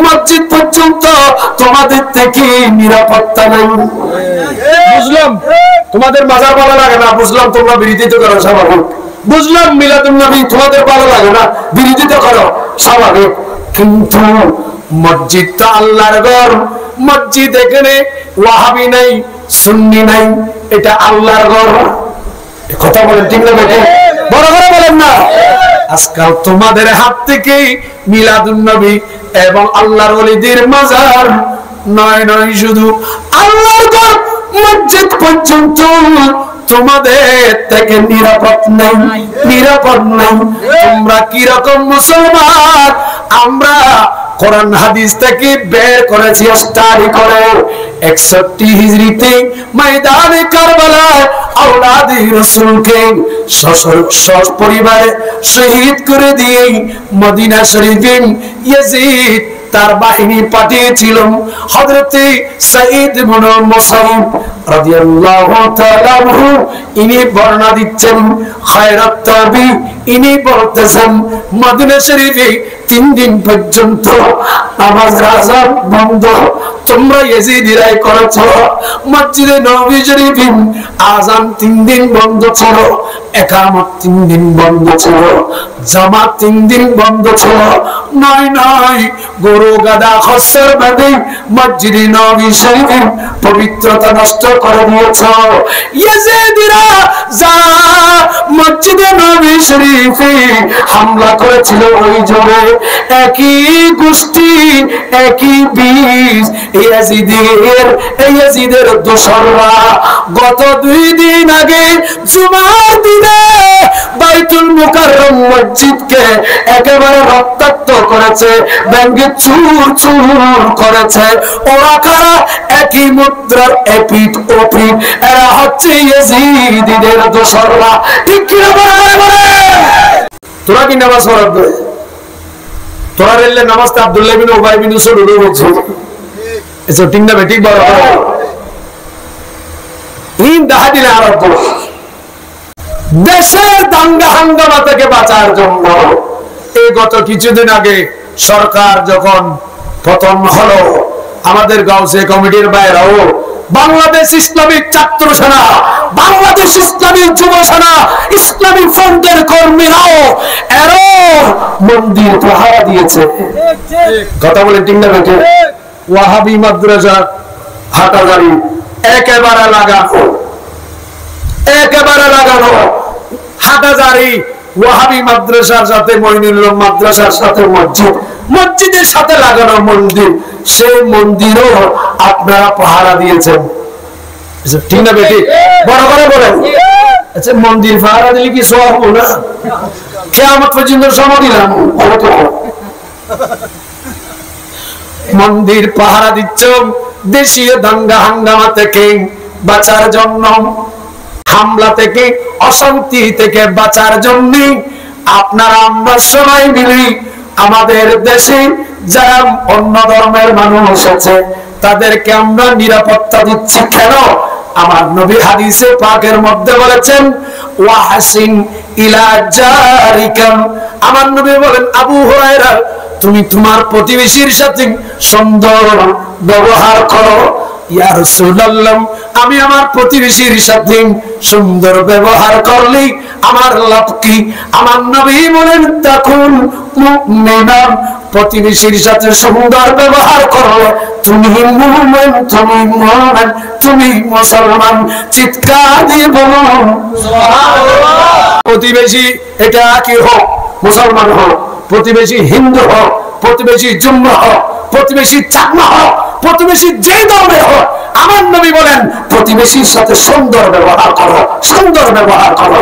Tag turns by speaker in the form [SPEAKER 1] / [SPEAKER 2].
[SPEAKER 1] মসজিদ পর্যন্ত তোমাদের থেকে নিরাপত্তা নেই। বুঝলাম তোমাদের মাজার ভালো লাগে না, বুঝলাম তোমরা বিরোধিতা করো, স্বাভাবিক। বুঝলাম মিলাদুন নবী তোমাদের ভালো লাগে না, বিরোধিতা করো, স্বাভাবিক। কিন্তু মসজিদটা আল্লাহর ঘর, মসজিদ এখানে ওয়াহাবি নাই, সুন্নি নাই, এটা আল্লাহর ঘর। কথা বলেন ঠিক না বেটে? বড় করে বলেন না। আজকাল তোমাদের হাত থেকে মিলাদুন নবী এবং আল্লাহর ওলিদের মাজার নয় নয়, শুধু আল্লাহর ঘর মসজিদ পর্যন্ত তোমাদের থেকে নিরাপদ নেই, নিরাপদ নেই। তোমরা কি রকম মুসলমান? আমরা কোরআন হাদিস থেকে বের করেছি স্টাডি করে 61 হিজরিতে ময়দানে কারবালায় আওলাদে রাসূলকে সপরিবারে শহীদ করে দিয়ে মদিনা শরীফে ইয়াজিদ তার বাহিনী পাঠিয়েছিল। হযরত সাঈদ ইবনে মুসাইব রাদিয়াল্লাহু তাআলা আনহু ইনি বর্ণনা দিচ্ছেন, খায়রাত তাবি ইনি বলতেছেন মদিনা শরীফে 3 দিন পর্যন্ত নামাজ আযান বন্ধ তোমরা ইয়েজিদিরাই করেছো। মসজিদে নববী শরীফে আযান 3 দিন বন্ধ ছিল, ইকামত 3 দিন বন্ধ ছিল, জামাত 3 দিন বন্ধ ছিল। নয় নয়, গরু গাদা খচ্চর বাদে মসজিদে নববী শরীফে পবিত্রতা নষ্ট করে দিয়েছো। ইয়েজিদিরা যা মসজিদে নববী শরীফে হামলা করেছিল ওই যুগে একই গোষ্ঠী একই বীজ ইয়াজিদের দোসররা গত 2 দিন আগে জুমার দিনে বাইতুল মুকাররম মসজিদকে একেবারে রক্তাক্ত করেছে, ভেঙে চুর চুর করেছে। ওরা কারা? একই মুদ্রার এপিঠ ওপিঠ, এরা হচ্ছে ইয়াজিদের দোসররা। ঠিক কি না বলে? তোরা কি নামাজ পড়বে? তোরা রেলে নামাজটা আব্দুল্লাহ বিন উবাই বিন সুলুল বলছে, এসব ঠিক না বেঠিক? বড় ইন দাহাদিল আরব দেশের দাঙ্গা হাঙ্গামা থেকে বাঁচার জন্য এই গত কিছুদিন আগে সরকার যখন পতন হলো, আমাদের গাউসে কমিটির বাইরেও বাংলাদেশ ইসলামিক ছাত্র সেনা, বাংলাদেশ ইসলামিক যুব সেনা, ইসলামিক ফ্রন্টের কর্মীরাও এরও মন্দির পাহারা দিয়েছে। কথা বলে ঠিক না বেঠে? ওয়াহাবি মাদ্রাসা হাটাজারি একেবারে লাগানো, একেবারে লাগানো। হাটাজারি ওয়াহাবি মাদ্রাসার সাথে মঈনুল্লাহ মাদ্রাসার সাথে মসজিদ, মসজিদের সাথে লাগানো মন্দির, সেই মন্দিরও আপনারা পাহারা দিয়েছেন। ঠিক না বেটি? বড় করে বলেন। আচ্ছা, মন্দির পাহারা দিলে কি সওয়াব হবে না? কিয়ামত পর্যন্ত সময় দিলাম। মন্দির পাহারা দিচ্ছ দেশীয় দাঙ্গা হাঙ্গামা থেকে বাঁচার জন্য, হামলা থেকে, অশান্তি থেকে বাঁচার জন্য আপনারা আমরা সবাই মিলে আমাদের দেশে যারা অন্য ধর্মের মানুষ আছে তাদেরকে আমরা নিরাপত্তা দিচ্ছি। কেন? আমার নবী হাদিসে পাকের মধ্যে বলেছেন ওয়াহসিন ইলা জারিকা, আমার নবী বলেন আবু হুরায়রা তুমি তোমার প্রতিবেশীর সাথে সুন্দর ব্যবহার করো। ইয়া রাসূলুল্লাহ, আমি আমার প্রতিবেশীর সাথে সুন্দর ব্যবহার করলে আমার লাভ কি? আমার নবী বলেন তাকুন মুমিনান, প্রতিবেশীর সাথে সুন্দর ব্যবহার করলে তুমি মুমিন, তুমি মুমিন, তুমি মুসলমান। চিৎকার দিয়ে বলুন সুবহানাল্লাহ। প্রতিবেশী এটা কি হোক, মুসলমান হোক, প্রতিবেশী হিন্দু হোক, প্রতিবেশী জুম্মা হোক, প্রতিবেশী চাকমা হোক, প্রতিবেশী যে ধর্মের হোক, আমার নবী বলেন প্রতিবেশীর সাথে সুন্দর ব্যবহার করো, সুন্দর ব্যবহার করো।